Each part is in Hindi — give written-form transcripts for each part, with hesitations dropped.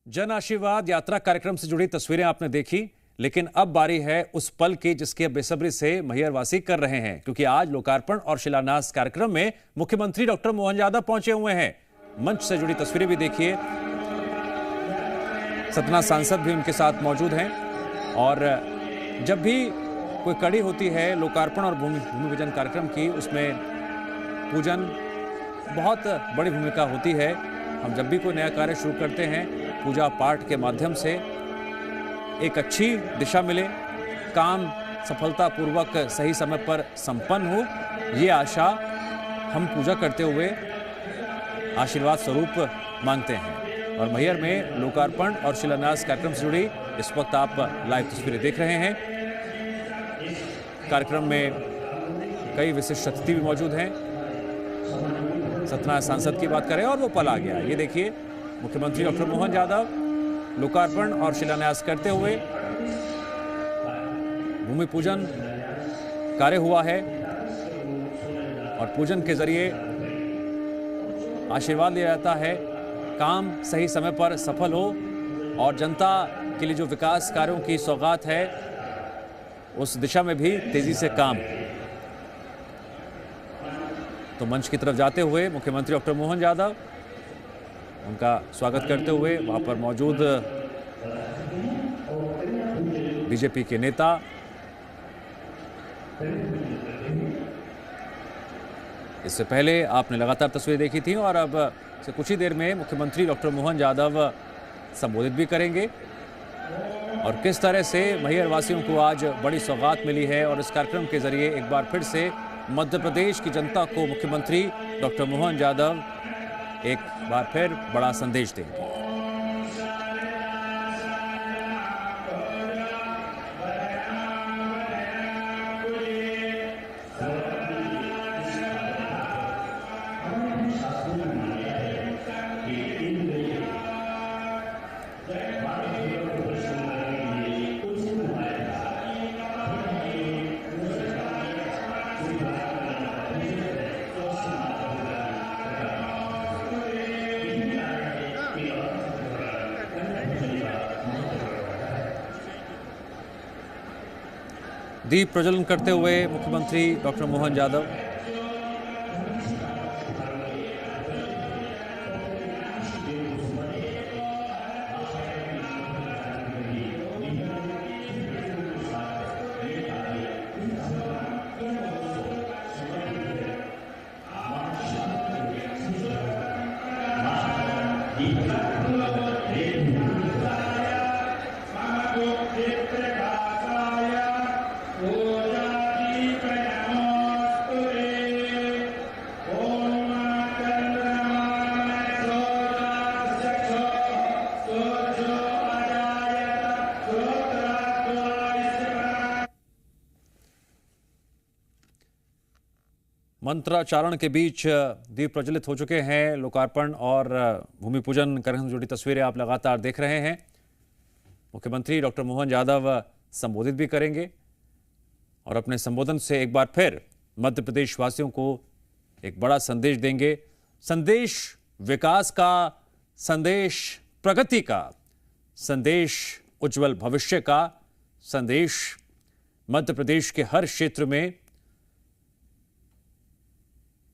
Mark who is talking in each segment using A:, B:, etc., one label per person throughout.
A: जन आशीर्वाद यात्रा कार्यक्रम से जुड़ी तस्वीरें आपने देखी, लेकिन अब बारी है उस पल की जिसके बेसब्री से मैहर वासी कर रहे हैं, क्योंकि आज लोकार्पण और शिलान्यास कार्यक्रम में मुख्यमंत्री डॉक्टर मोहन यादव पहुंचे हुए हैं। मंच से जुड़ी तस्वीरें भी देखिए, सतना सांसद भी उनके साथ मौजूद हैं। और जब भी कोई कड़ी होती है लोकार्पण और भूमि पूजन कार्यक्रम की, उसमें पूजन बहुत बड़ी भूमिका होती है। हम जब भी कोई नया कार्य शुरू करते हैं, पूजा पाठ के माध्यम से एक अच्छी दिशा मिले, काम सफलतापूर्वक सही समय पर संपन्न हो, ये आशा हम पूजा करते हुए आशीर्वाद स्वरूप मांगते हैं। और मैहर में लोकार्पण और शिलान्यास कार्यक्रम से जुड़ी इस वक्त आप लाइव तस्वीरें देख रहे हैं। कार्यक्रम में कई विशिष्ट अतिथि भी मौजूद हैं। सतना सांसद की बात करें और वो पल आ गया, ये देखिए मुख्यमंत्री डॉक्टर मोहन यादव लोकार्पण और शिलान्यास करते हुए। भूमि पूजन कार्य हुआ है और पूजन के जरिए आशीर्वाद लिया जाता है, काम सही समय पर सफल हो और जनता के लिए जो विकास कार्यों की सौगात है उस दिशा में भी तेजी से काम। तो मंच की तरफ जाते हुए मुख्यमंत्री डॉक्टर मोहन यादव, उनका स्वागत करते हुए वहां पर मौजूद बीजेपी के नेता, इससे पहले आपने लगातार तस्वीरें देखी थी और अब से कुछ ही देर में मुख्यमंत्री डॉक्टर मोहन यादव संबोधित भी करेंगे। और किस तरह से मैहर वासियों को आज बड़ी सौगात मिली है और इस कार्यक्रम के जरिए एक बार फिर से मध्य प्रदेश की जनता को मुख्यमंत्री डॉक्टर मोहन यादव एक बार फिर बड़ा संदेश देंगे। दीप प्रज्वलन करते हुए मुख्यमंत्री डॉक्टर मोहन यादव। मंत्राचारण के बीच दीप प्रज्वलित हो चुके हैं। लोकार्पण और भूमि पूजन कार्यक्रम से जुड़ी तस्वीरें आप लगातार देख रहे हैं। मुख्यमंत्री डॉक्टर मोहन यादव संबोधित भी करेंगे और अपने संबोधन से एक बार फिर मध्य प्रदेश वासियों को एक बड़ा संदेश देंगे। संदेश विकास का, संदेश प्रगति का, संदेश उज्जवल भविष्य का, संदेश मध्य प्रदेश के हर क्षेत्र में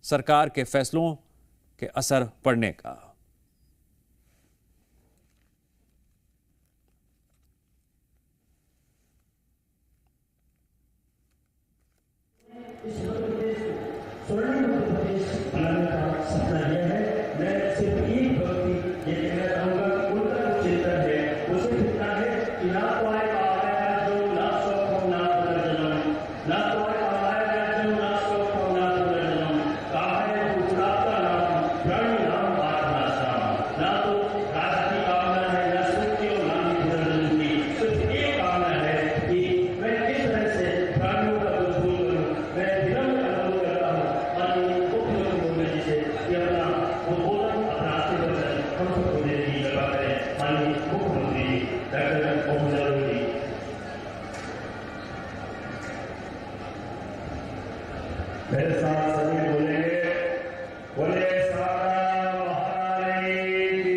A: सरकार के फैसलों के असर पड़ने का।
B: मेरे साथ सभी बोलेंगे, बोले सारा महारानी की।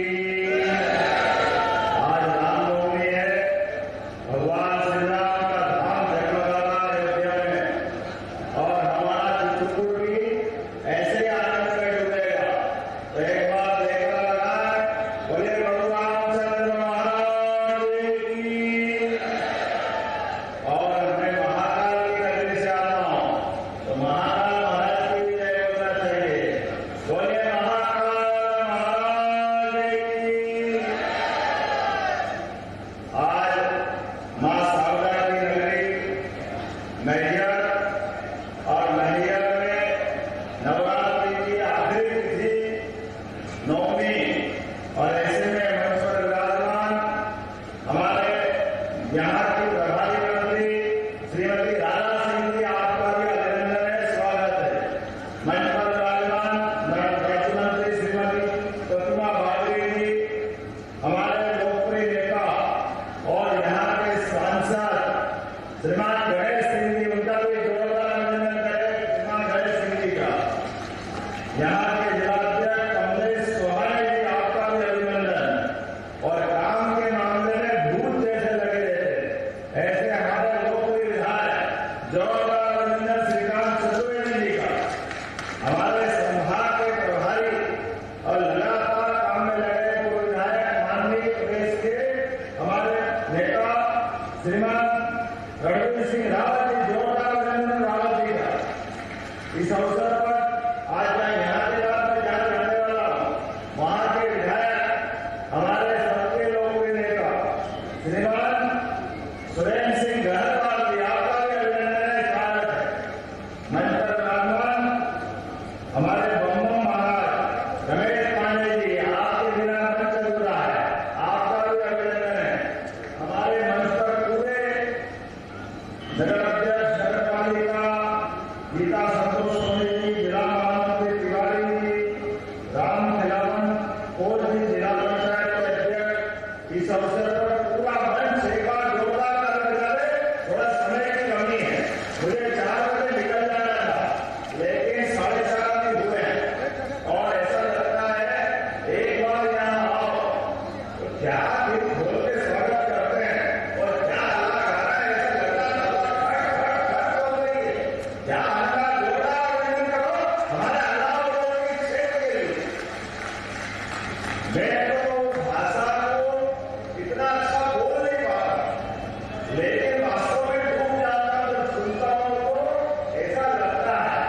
B: यहाँ की प्रभारी मंत्री श्रीमती राधा सिंह जी, आपका भी अभिनंदन है, स्वागत है। मंच पर विराजमान राज्य मंत्री श्रीमती प्रतिमा बावरी जी, हमारे लोकप्रिय नेता और यहाँ के सांसद श्रीमान गणेश सिंह जी, उनका भी जोरदार अभिनंदन करें। श्रीमान गणेश सिंह जी का, यहाँ के जिलाध्यक्ष कमलेश सोहाने जी, आपका भी अभिनंदन। और काम के मामले में भूत जैसे लगे रहते ऐसे हमारे लोकप्रिय विधायक जोरदार अभिनंदन श्रीकांत चतुर्वेदी जी का, हमारे संभाग के प्रभारी और लगातार काम में लगे पूर्व विधायक माननीय प्रदेश के हमारे नेता श्रीमान रणवीर सिंह रावत जी, जोरदार अभिनंदन रावत जी का। इस अवसर पर आज मैं यहाँ के बाद में जहाँ जाने वाला हूँ, वहाँ के विधायक हमारे सबके लोकप्रिय नेता श्रीमान सुरेंद्र सिंह गहरवाल जी, आपका भी अभिनंदन है, स्वागत है। मंच पर विराजमान हमारे बम्बम महाराज रमेश पांडे जी, आपके बिना मंच अधूरा है, आपका भी अभिनंदन है। हमारे मंच पर पूरे नगर अध्यक्ष नगर पालिका गीता संतोष सोनी जी, जिला महामंत्री तिवारी जी, राम खिलावन और भी जिला पंचायत के अध्यक्ष, इस अवसर पर पूरा मंच एक बार जोरदार ताली बजा दे। थोड़ा समय की कमी है, मुझे 4 बजे निकल जाना था, लेकिन 4:30 भी हुए हैं और ऐसा लगता है एक बार यहाँ आओ तो क्या दिल खोल के स्वागत करते हैं और क्या अल्लाह कर रहा है, ऐसा लगता है क्या अल्लाह जोरदार अभिनंदन करो हमारे अल्लाह के क्षेत्र के लिए। मैं तो भाषा को इतना अच्छा बोल नहीं पा रहा, लेकिन वास्तव में डूब जाता हूं जब सुनता हूं तो ऐसा लगता है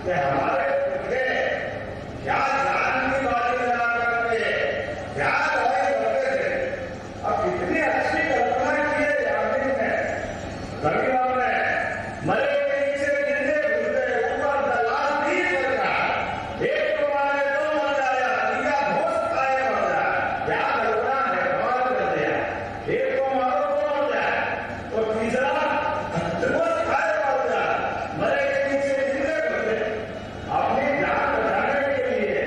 B: कि हमारे पुरखे क्या जान की बाजी लगा करके क्या लड़ाई करते थे। अब कितनी अच्छी कल्पना की है यामिन ने, रविवार में मरे के नीचे गिरते घुसते ऊपर दलाल भी कर रहा, एक को मारे तो मर जाया, दिया घोष खाए मर जाए, क्या कल्पना है, कमाल कर दिया। एक को मारो तो मर जाए, तो तीसरा घोष खाए मर जाए, मरे के नीचे गिरते घुसते। अपनी जान बचाने के लिए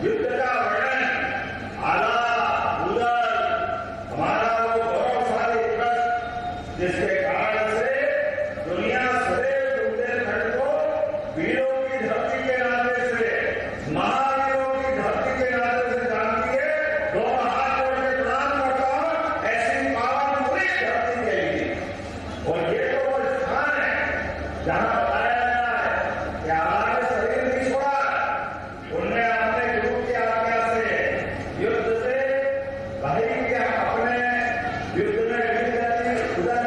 B: युद्ध का वर्णन आला उदर हमारा वो गौरवशाली दिवस जिसके कारण से दुनिया सदैव बुंदेलखंड को वीरों की धरती के नाते से, महावीरों की धरती के नाते से जानती है। 2 हाथ जोड़ के प्रणाम करता हूं ऐसी पावन पूरी धरती के लिए। और ये तो वो स्थान है जहां बताया गया है कि हमारे शरीर नहीं छोड़ा, उनने अपने गुरु की आज्ञा से युद्ध से भाई के अपने युद्ध में उदर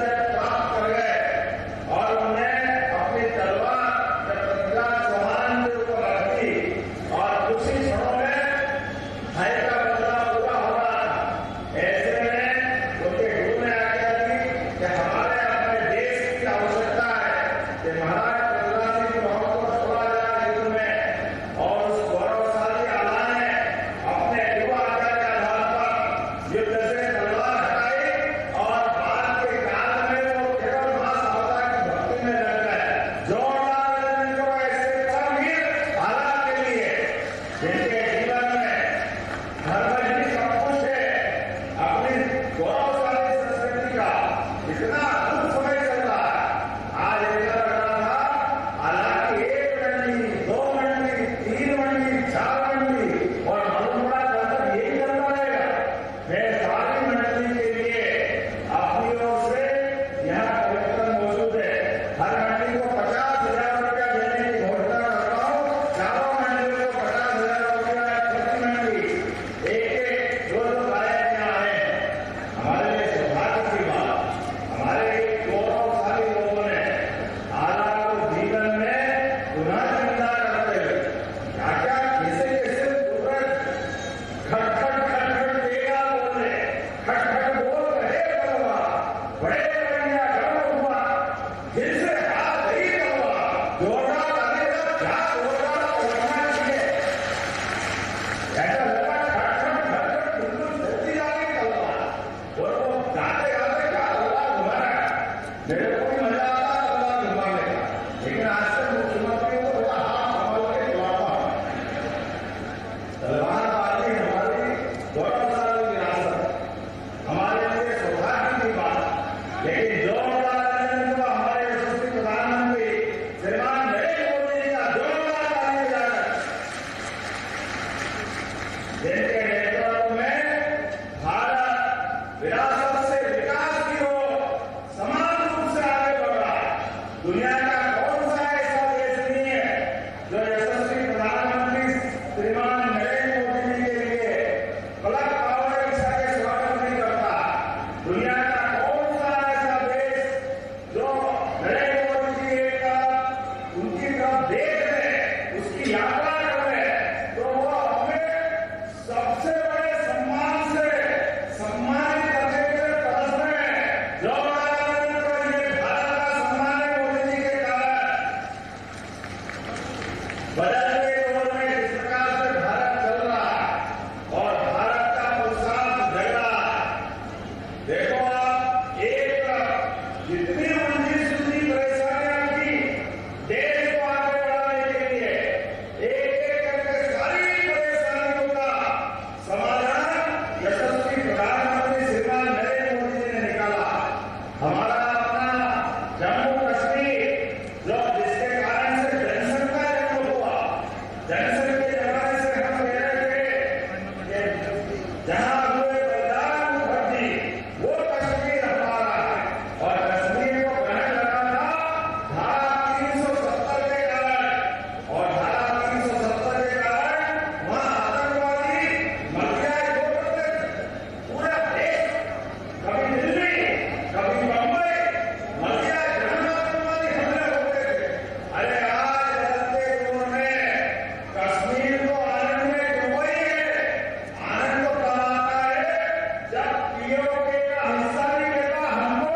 B: पीओके का हिस्सा नहीं देता, हमको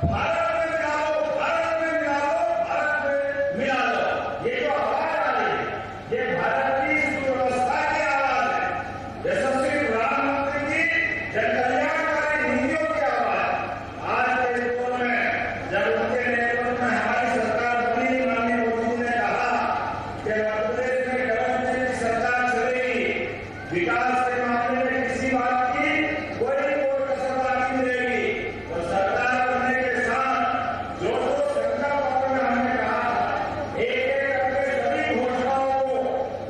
B: भारत में मिला लो, भारत में मिला लो, भारत में मिला लो। ये जो आवाज आ रही है, ये भारत की सुव्यवस्था की आवाज है। यशस्वी प्रधानमंत्री की जनकल्याणकारी नीतियों की आवाज। आज के दौर में जब उनके नेतृत्व में हमारी सरकार बनी, माननीय मोदी जी ने कहा कि प्रदेश में गवर्नमेंट की सरकार चलेगी, विकास के मामले में किसी बात की कोई कसर बाकी नहीं रहेगी। तो सरकार बनने के साथ जो संकल्प पत्र में हमने कहा, एक करके सभी घोषणाओं को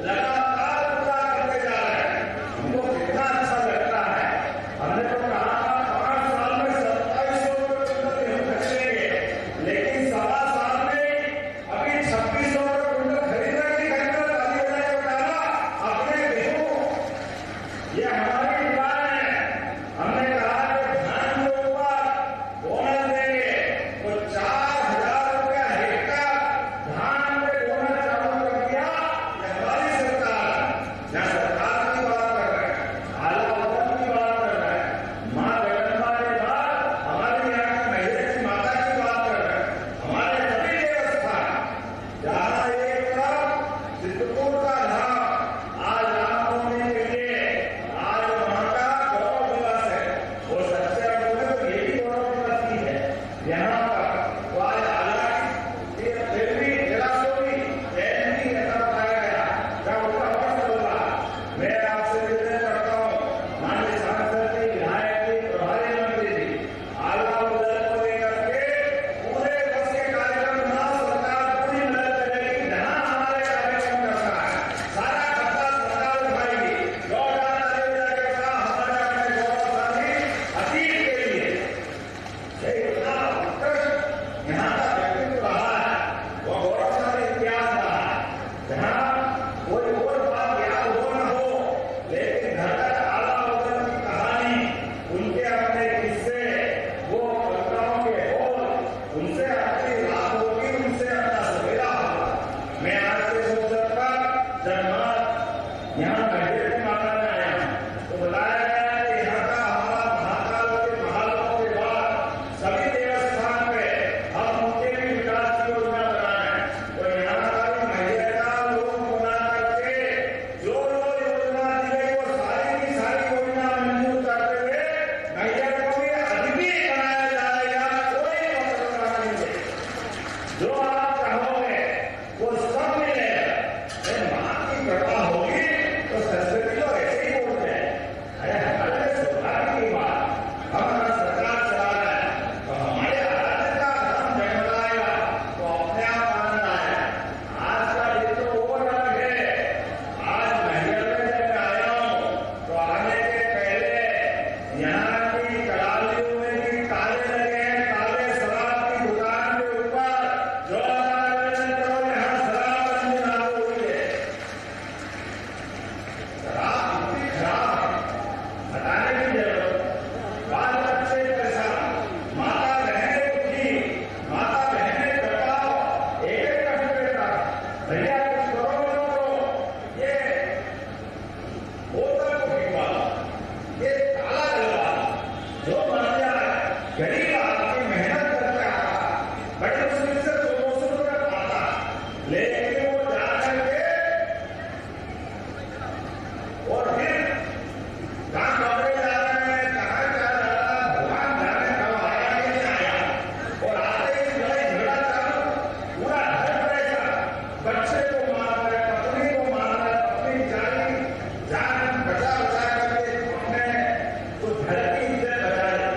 B: लगातार पूरा करते जा रहे हैं। हमको कितना अच्छा लगता है। हमने तो कहा 5 साल में 2700 क्विंटल गेहूं खरीदेंगे, लेकिन 7 साल में अभी 2600 क्विंटल खरीदने की खरीद खाली होने को डाला अपने गेहूं। ये हमारी डिमांड है। हमने कहा कि धान के ऊपर बोनस देंगे तो 4000 रुपया हेक्टेयर धान पे बोनस चालू कर दिया। ये हमारी सरकार है। यहाँ सरकार की बात कर रहे हैं, आला वतन की बात कर रहे हैं, माँ जगदम्बा के बाद हमारे यहाँ की महिला माता की बात कर रहे हैं। हमारे सभी देवस्थान जहाँ एक तरफ चित्रकूट का धाम आज रामनवमी के लिए आज वहाँ का गौरव दिवस है। वो सच्चे बोले तो ये भी गौरव दिवस ही है। यहाँ पर तो आज हालांकि फिर भी जरा सो भी जयंती ऐसा बताया गया क्या उसका वर्ष चल रहा। मैं आपसे निवेदन करता हूँ, माननीय सांसद जी, विधायक जी, प्रभारी मंत्री जी, आला बदल को लेकर के पूरे वर्ष के कार्यक्रम बनाओ। सरकार पूरी मदद करेगी। जहाँ हमारे कार्यक्रम करना है सारा खर्चा सरकार उठाएगी। गौरव योजना के साथ हमारे अपने गौरवशाली अतीत के लिए ये इतना उत्कृष्ट यहाँ का व्यक्तित्व रहा है, वो गौरवशाली इतिहास रहा है। जहाँ कोई और बात याद हो न हो, लेकिन घर तक आला वतन की कहानी, उनके अपने किस्से, वो कविताओं के बोल, उनसे अपनी रात होगी, उनसे अपना सवेरा होगा। मैं आज के अवसर पर जब यहाँ महदेव माता में आया हूँ तो बताया गया कि यहाँ का हमारा महाकाल के महालों के बाद सभी देवस्थान पे हम उनके भी विकास की योजना बनाए। तो यहाँ का भी महदेव का लोग बना करके जो योजना दी गई वो सारी की सारी योजना मंजूर करते हुए महदेव को भी अद्वितीय बनाया जाएगा। कोई पकड़ नहीं है। जो आप कहोगे वो सब मिलेगा। माँ की कृपा होगी तो सरस्वती तो ऐसे ही बोलते हैं। अरे हमारे लिए सौभाग्य की बात, हमारा सरकार चला रहा है तो हमारे आराध्य का धर्म जगमगाएगा तो अपने आप आनंद आएगा। आज का दिन तो और अलग है। आज महल में जब मैं आया हूँ तो आने के पहले यहाँ की कलालियों में भी ताले लगे हैं। ताले शराब की दुकान के ऊपर जो आयोजन करो यहाँ शराब बंदी लागू हुई है। शराब इतनी खराब है, हटाने की जरूरत। बाल बच्चे परेशान, माता बहने दुखी, माता बहने कटाओ, एक कष्ट देता भैया कुछ करो तो ये बोतल को भिगवाओ, ये ताला डलवाओ। जो बन जाए गरीब आदमी मेहनत करके आता, बड़ी मुश्किल से 200 रुपये पाता, लेकिन वो जा करके और फिर कहाँ दौड़े जा रहे हैं, कहाँ जा रहा है, भगवान जाने कब आया कि नहीं आया। और आते ही लड़ाई झगड़ा चालू, पूरा घर परेशान, बच्चे को मार रहे, पत्नी को मार रहे, पत्नी जान बचा बचा करके अपने उस घर की इज्जत बचा रही।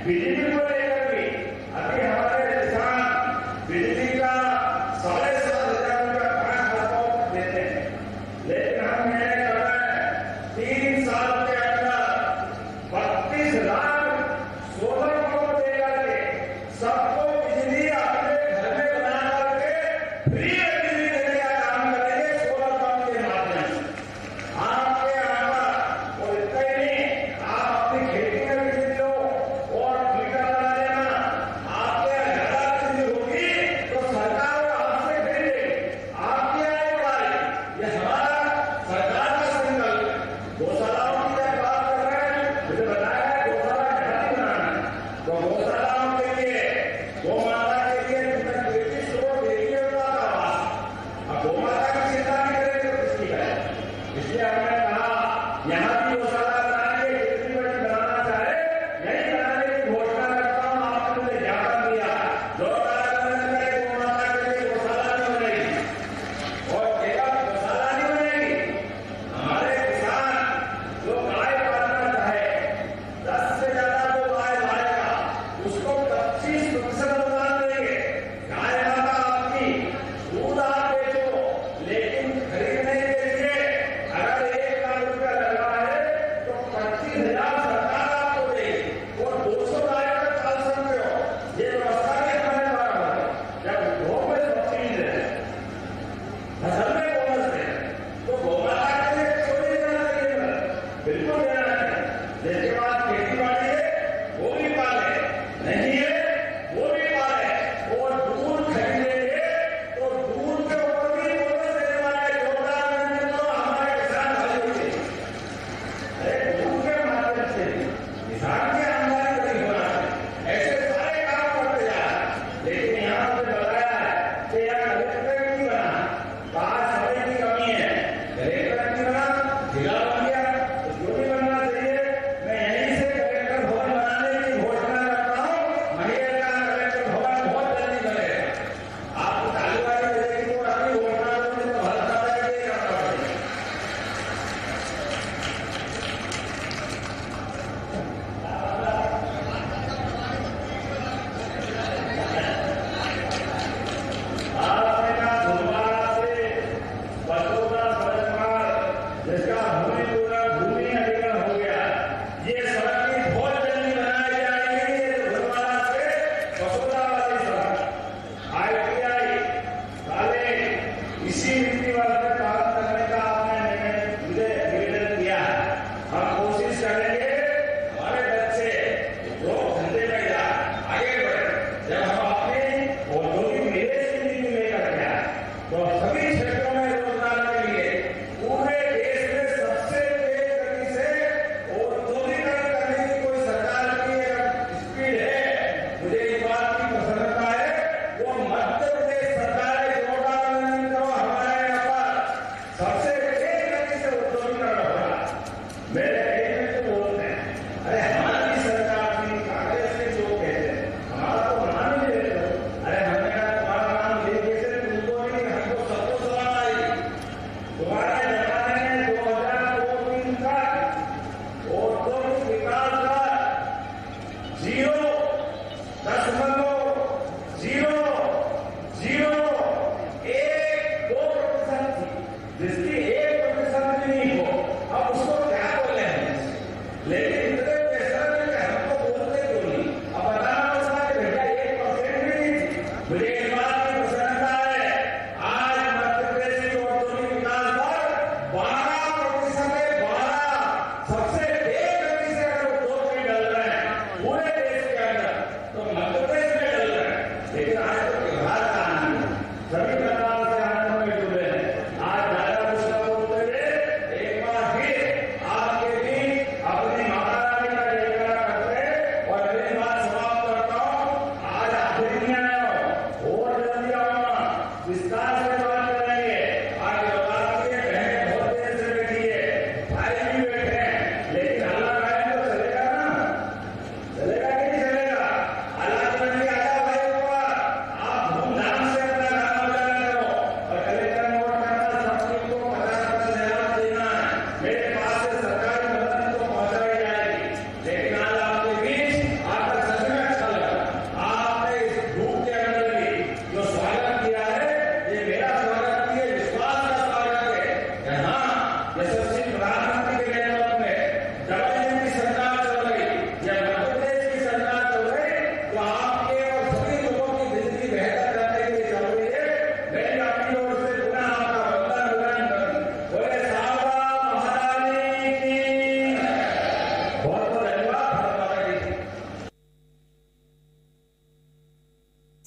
B: बिजली को लेकर भी अभी हमारे किसान बिजली का 7,500 का 5 देते हैं, लेकिन हम ये कर रहे हैं 3 साल के अंदर 32 लाख सोलर पंप देकर के सबको बिजली अपने घर में बना करके फ्री बिजली देने का काम करेंगे सोलर पंप के माध्यम से। आपके यहाँ और इतना ही नहीं, आप अपनी खेती में बिजली लो और मीटर लगा देना। आपके यहाँ ज्यादा बिजली होगी तो सरकार आपसे खरीदेगी, आपके यहाँ उड़ाएगी। ये हमारा सरकार का संकल्प है। गौशालाओं की जब बात कर रहे हैं, मुझे बताया है गौशाला घर ही बनाना है, तो गौशालाओं के लिए गौ माता के लिए 33 करोड़ देगी का आवास। अब गौ माता की चिंता नहीं करेंगे तो किसकी करें? इसलिए हमने कहा यहाँ की गौशाला बनाएंगे, जितनी बड़ी बनाना चाहे यही बनाने की घोषणा करता हूँ। आपने मुझे ज्ञापन दिया, जो कार्यक्रम करे गौ माता के लिए गौशाला नहीं बनेगी और केवल गौशाला नहीं बनेगी। हमारे किसान जो गाय पालना चाहे 10 से ज्यादा जो गाय लाएगा उसको 25% अनुदान देंगे। गाय माता आपकी दूध आप बेचो, लेकिन खरीदने के लिए अगर 1 लाख रुपया लग रहा है तो 25,000 सरकार आपको देगी और 200 गाय तक पाल सकते हो। ये व्यवस्था भी हमारे द्वारा है। जब गौ में सब्सिडी दे रहे हैं, फसल में बोनस दे रहे हैं, तो गौ माता के लिए क्यों नहीं देना चाहिए? बिल्कुल देना चाहिए। जिसके बाद खेती बाड़ी है वो भी पाले, नहीं है वो भी पाले, और दूध खरीदेंगे तो दूध के ऊपर भी बोनस देने वाले योगदान देने तो हमारे किसान भाई होते हैं। अरे दूध के माध्यम से किसान की आमदनी बड़ी होना चाहिए। ऐसे सारे काम करते जा रहे हैं, लेकिन यहाँ पे बताया है कि यहाँ कलेक्टर नहीं बना, कहा समय की कमी है, कलेक्टर नहीं बना, जिला बन गया, तो जो भी बनना चाहिए मैं यहीं से कलेक्टर भवन बनाने की घोषणा करता हूँ। महिला का कलेक्टर भवन बहुत जल्दी बनेगा। आप तालुकाई देखेंगे तो अपनी घोषणा को तो हर तरह से करना पड़ेगा। आपने कहा धुलवाड़ा से बसोदा सड़क जिसका भूमि अधिग्रहण हो गया, ये सड़क भी बहुत जल्दी बनाई जाएगी। ये धुलवाड़ा से बसोदा वाली सड़क ITI कॉलेज इसी मिट्टी वर्ग में काम करने का आपने मुझे निवेदन किया है। हम कोशिश करेंगे हमारे बच्चे जो धंधे में आगे बढ़े। जब हम अपने औद्योगिक निवेश की नीति लेकर के आए तो सभी क्षेत्रों में रोजगार के लिए पूरे देश में सबसे तेज गति से औद्योगिकरण करने की कोई सरकार की स्पीड है, मुझे इस बात की प्रसन्नता है। वो मध्य प्रदेश सरकार है, जोरदार अभिनंदन करो। हमारे यहाँ पर सबसे तेज गति से औद्योगिकरण हो रहा है। मेरे कई मित्र बोलते हैं अरे हमारी सरकार थी, कांग्रेस के लोग कहते हैं हमारा तो नाम ही ले लो। अरे हमने कहा तुम्हारा नाम लेके से तुमको नहीं, हमको सबको सलाम आई। तुम्हारे जमाने में 2002-3 तक औद्योगिक विकास दर 0.001-2% थी, जिसकी 1% भी नहीं हो। अब उसको क्या बोले हैं? लेकिन इतने पैसा मिलते हमको बोलते क्यों नहीं? अब बताना पड़ता है भैया 1% भी नहीं थी। मुझे इस बात की प्रसन्नता है, आज मध्य प्रदेश की औद्योगिक विकास दर 12% है। 12 सबसे तेज गति से अगर उद्योग में डल रहे हैं पूरे देश के अंदर, तो मध्य प्रदेश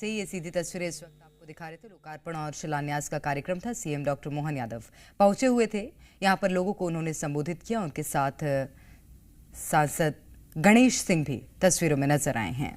C: से ये सीधी तस्वीरें इस वक्त आपको दिखा रहे थे। लोकार्पण और शिलान्यास का कार्यक्रम था। सीएम डॉक्टर मोहन यादव पहुंचे हुए थे। यहां पर लोगों को उन्होंने संबोधित किया। उनके साथ सांसद गणेश सिंह भी तस्वीरों में नजर आए हैं।